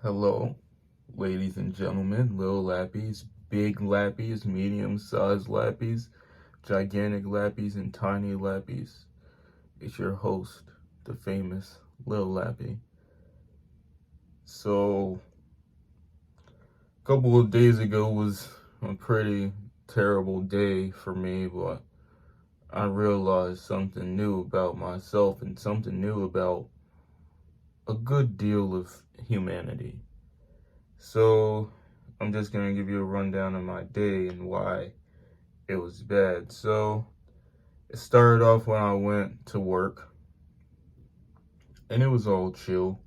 Hello, ladies and gentlemen, little lappies, big lappies, medium-sized lappies, gigantic lappies, and tiny lappies. It's your host, the famous Lil Lappy. So, a couple of days ago was a pretty terrible day for me, but I realized something new about myself and something new about a good deal of humanity. So, I'm just going to give you a rundown of my day and why it was bad. So, it started off when I went to work, and it was all chill,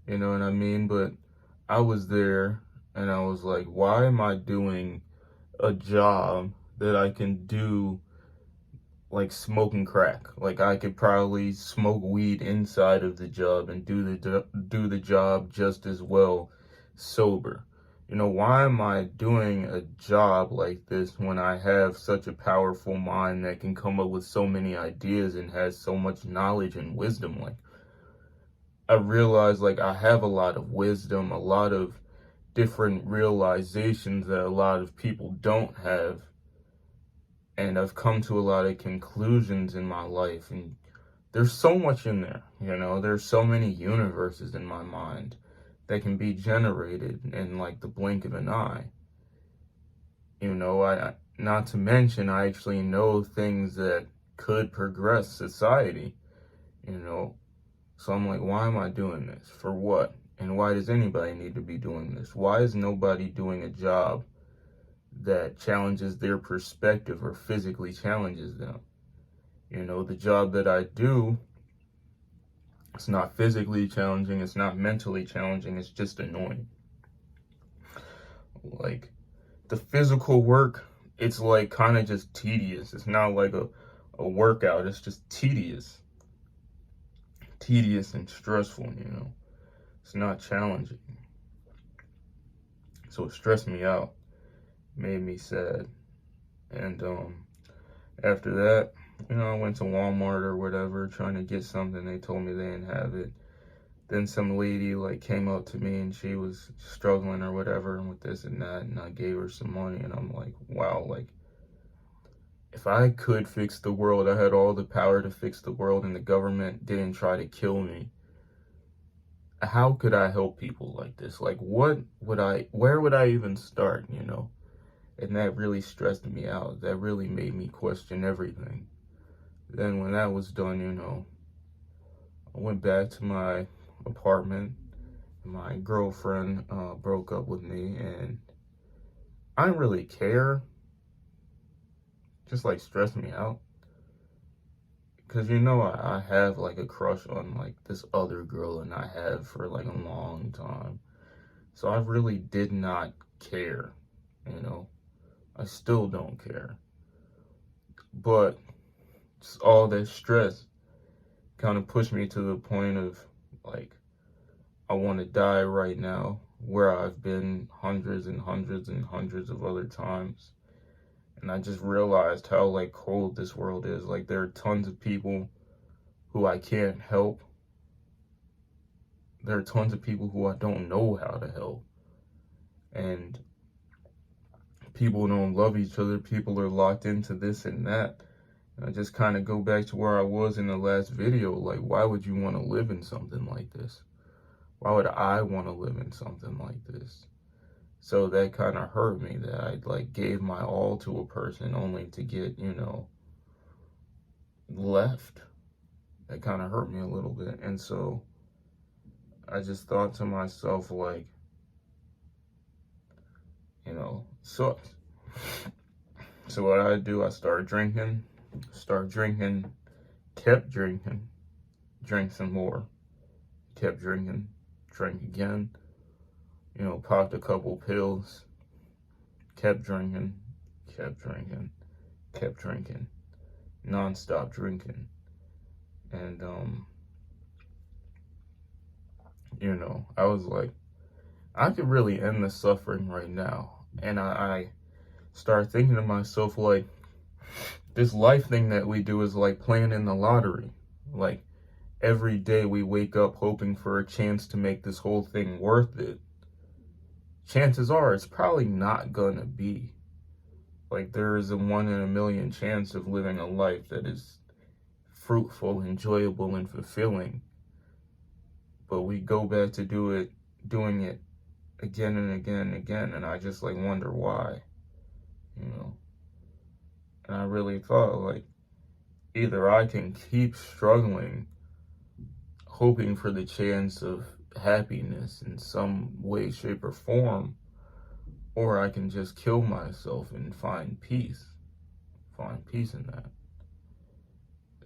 you know what I mean? But I was there, and I was like, why am I doing a job that I can do like smoking crack? Like, I could probably smoke weed inside of the job and do the job just as well sober. You know, why am I doing a job like this when I have such a powerful mind that can come up with so many ideas and has so much knowledge and wisdom? Like, I realize like I have a lot of wisdom, a lot of different realizations that a lot of people don't have. And I've come to a lot of conclusions in my life, and there's so much in there, you know, there's so many universes in my mind that can be generated in like the blink of an eye. You know, I not to mention I actually know things that could progress society, you know. So I'm like, why am I doing this? For what? And why does anybody need to be doing this? Why is nobody doing a job that challenges their perspective or physically challenges them? You know, the job that I do, it's not physically challenging, it's not mentally challenging, it's just annoying. Like, the physical work, it's like kind of just tedious. It's not like a workout, it's just tedious. Tedious and stressful, you know. It's not challenging. So it stressed me out, made me sad. And after that, you know, I went to Walmart or whatever trying to get something. They told me they didn't have it. Then some lady like came up to me and she was struggling or whatever with this and that, and I gave her some money, and I'm like, wow, like if I could fix the world, I had all the power to fix the world and the government didn't try to kill me, how could I help people like this? Like, where would I even start, you know? And that really stressed me out. That really made me question everything. Then when that was done, you know, I went back to my apartment. My girlfriend broke up with me, and I didn't really care. Just like stressed me out. Cause you know I have like a crush on like this other girl, and I have for like a long time. So I really did not care, you know. I still don't care. But just all that stress kind of pushed me to the point of like, I want to die right now, where I've been hundreds and hundreds and hundreds of other times. And I just realized how like cold this world is. Like, there are tons of people who I can't help. There are tons of people who I don't know how to help. And people don't love each other. People are locked into this and that. And I just kind of go back to where I was in the last video. Like, why would you want to live in something like this? Why would I want to live in something like this? So that kind of hurt me, that I like gave my all to a person only to get, you know, left. That kind of hurt me a little bit. And so I just thought to myself, like, you know, sucks. So what I do, I started drinking, kept drinking, drank some more, kept drinking, drank again, you know, popped a couple pills, kept drinking, non-stop drinking. And, you know, I was like, I could really end the suffering right now. And I started thinking to myself, like, this life thing that we do is like playing in the lottery. Like, every day we wake up hoping for a chance to make this whole thing worth it, chances are it's probably not gonna be. Like, there is a 1 in a million chance of living a life that is fruitful, enjoyable, and fulfilling. But we go back to doing it again and again and again, and I just like wonder why, you know. And I really thought, like, either I can keep struggling, hoping for the chance of happiness in some way, shape, or form, or I can just kill myself and find peace in that.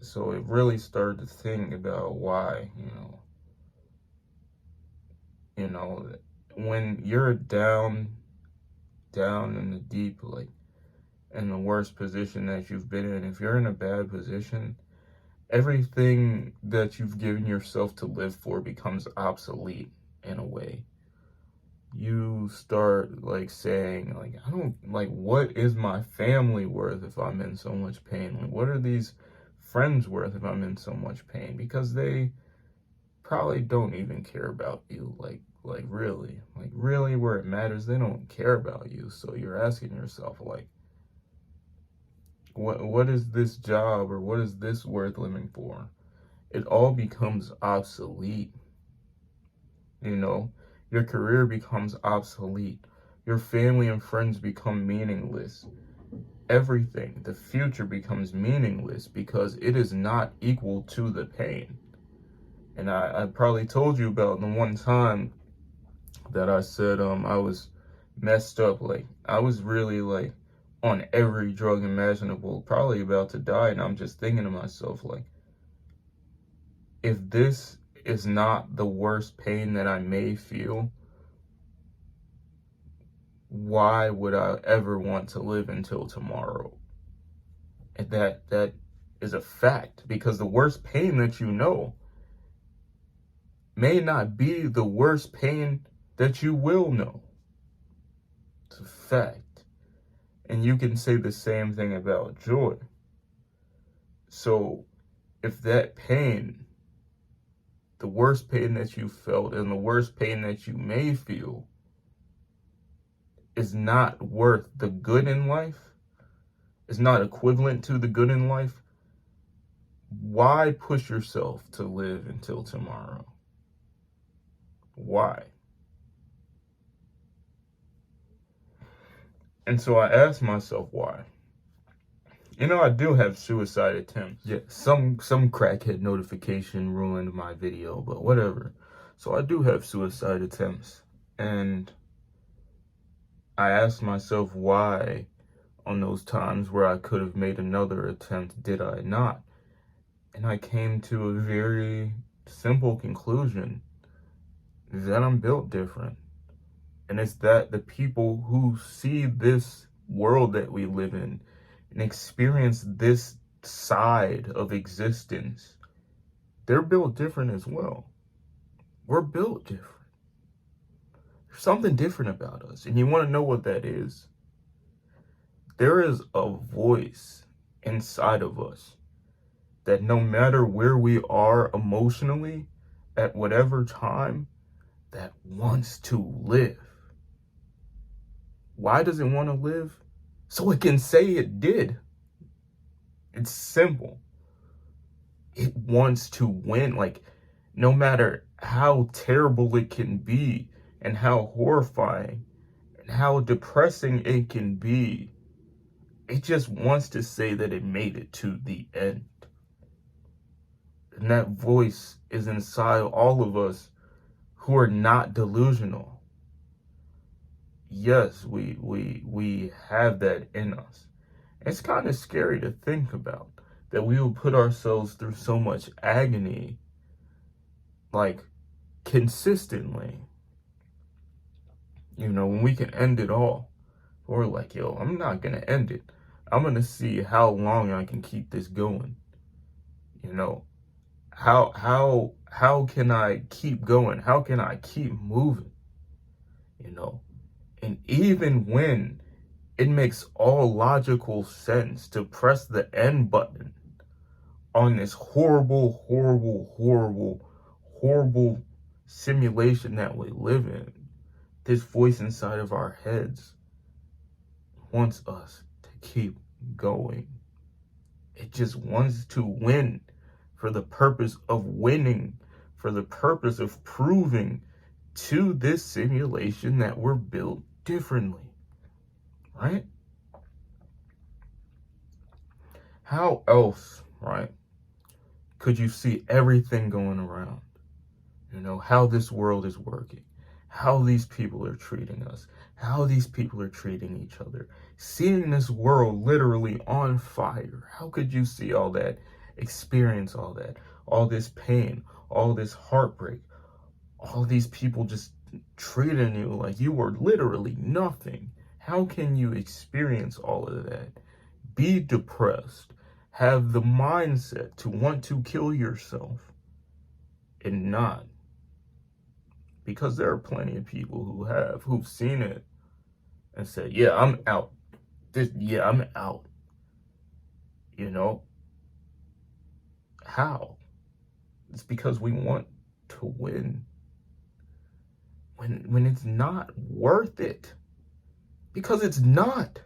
So it really started to think about why, when you're down in the deep, like in the worst position that you've been in, if you're in a bad position, everything that you've given yourself to live for becomes obsolete in a way. You start like saying, like, I don't, like, what is my family worth if I'm in so much pain? Like, what are these friends worth if I'm in so much pain? Because they probably don't even care about you. Like really where it matters, they don't care about you. So you're asking yourself, like, what is this job, or what is this worth living for? It all becomes obsolete. Your career becomes obsolete. Your family and friends become meaningless. Everything, the future becomes meaningless because it is not equal to the pain. And I probably told you about the one time that I said I was messed up. Like, I was really like on every drug imaginable, probably about to die, and I'm just thinking to myself, like, if this is not the worst pain that I may feel, why would I ever want to live until tomorrow? And that is a fact, because the worst pain that you know may not be the worst pain that you will know. It's a fact. And you can say the same thing about joy. So if that pain, the worst pain that you felt and the worst pain that you may feel, is not worth the good in life, is not equivalent to the good in life, why push yourself to live until tomorrow? Why? And so I asked myself why. I do have suicide attempts. Yeah, some crackhead notification ruined my video, but whatever. So I do have suicide attempts. And I asked myself why on those times where I could have made another attempt, did I not? And I came to a very simple conclusion, that I'm built different. And it's that the people who see this world that we live in and experience this side of existence, they're built different as well. We're built different. There's something different about us. And you want to know what that is? There is a voice inside of us that no matter where we are emotionally, at whatever time, that wants to live. Why does it want to live? So it can say it did. It's simple. It wants to win. Like, no matter how terrible it can be and how horrifying and how depressing it can be, it just wants to say that it made it to the end. And that voice is inside all of us who are not delusional. Yes, we have that in us. It's kind of scary to think about, that we will put ourselves through so much agony, like, consistently. When we can end it all. We're like, yo, I'm not gonna end it. I'm gonna see how long I can keep this going. How can I keep going? How can I keep moving? And even when it makes all logical sense to press the end button on this horrible, horrible, horrible, horrible simulation that we live in. This voice inside of our heads wants us to keep going. It just wants to win for the purpose of winning, for the purpose of proving to this simulation that we're built differently, right? How else, right, could you see everything going around? You know, how this world is working, how these people are treating us, how these people are treating each other, seeing this world literally on fire. How could you see all that, experience all this pain, all this heartbreak, all these people just treating you like you were literally nothing? How can you experience all of that? Be depressed, have the mindset to want to kill yourself, and not. Because there are plenty of people who've seen it and said, yeah, I'm out. I'm out. You know? How? It's because we want to win. When it's not worth it. Because it's not.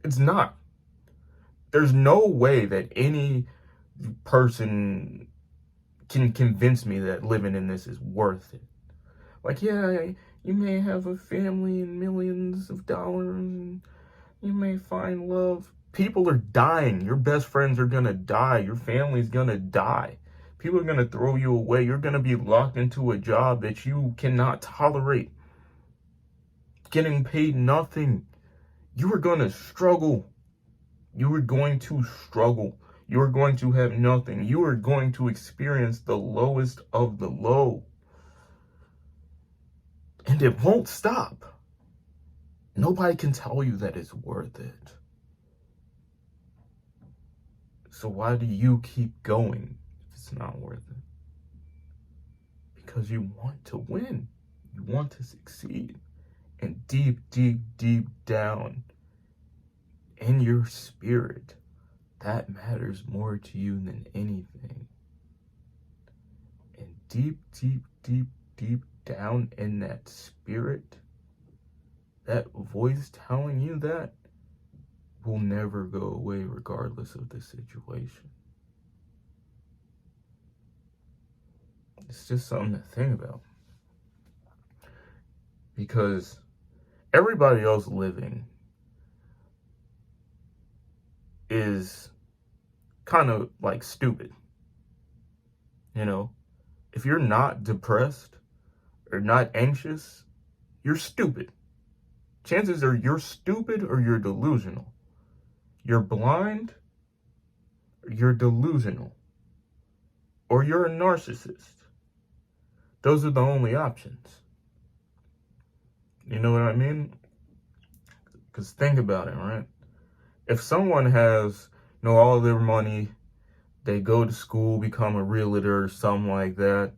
It's not. There's no way that any person can convince me that living in this is worth it. Like, yeah, you may have a family and millions of dollars, and you may find love. People are dying. Your best friends are gonna die. Your family's gonna die. People are gonna throw you away. You're gonna be locked into a job that you cannot tolerate. Getting paid nothing. You are gonna struggle. You are going to struggle. You are going to have nothing. You are going to experience the lowest of the low. And it won't stop. Nobody can tell you that it's worth it. So why do you keep going if it's not worth it? Because you want to win. You want to succeed. And deep, deep, deep down in your spirit, that matters more to you than anything. And deep, deep, deep, deep down in that spirit, that voice telling you that will never go away regardless of the situation. It's just something to think about. Because everybody else living is kind of like stupid. You know, if you're not depressed or not anxious, you're stupid. Chances are you're stupid or you're delusional. You're blind or you're delusional. Or you're a narcissist. Those are the only options. You know what I mean? Because think about it, right? If someone has, all their money, they go to school, become a realtor or something like that,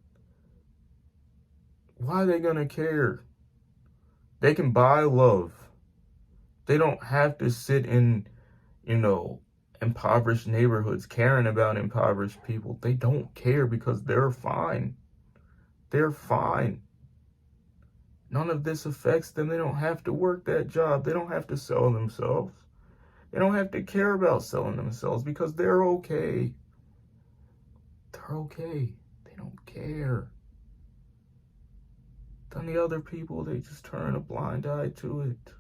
why are they gonna care? They can buy love. They don't have to sit in, impoverished neighborhoods caring about impoverished people. They don't care because they're fine. They're fine. None of this affects them. They don't have to work that job. They don't have to sell themselves. They don't have to care about selling themselves because they're okay. They're okay. They don't care. Then the other people, they just turn a blind eye to it.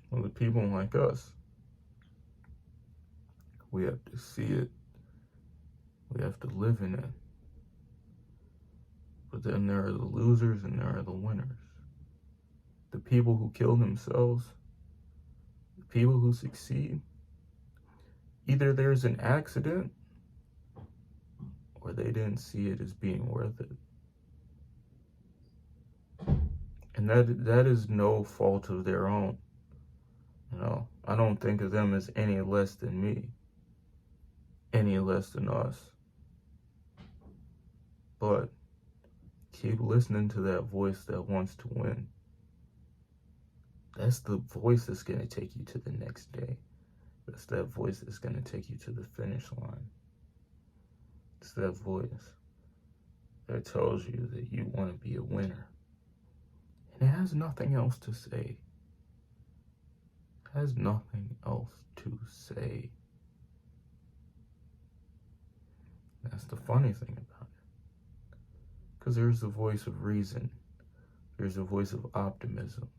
Well, the people like us, we have to see it. We have to live in it. But then there are the losers and there are the winners. The people who kill themselves, the people who succeed. Either there's an accident or they didn't see it as being worth it. And that is no fault of their own. I don't think of them as any less than me, any less than us. But keep listening to that voice that wants to win. That's the voice that's going to take you to the next day. That's that voice that's going to take you to the finish line. It's that voice that tells you that you want to be a winner. And it has nothing else to say. It has nothing else to say. That's the funny thing about it. Because there's a voice of reason. There's a voice of optimism.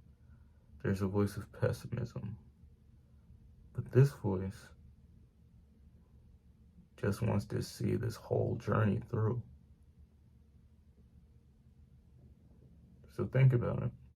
There's a voice of pessimism. But this voice just wants to see this whole journey through. So think about it.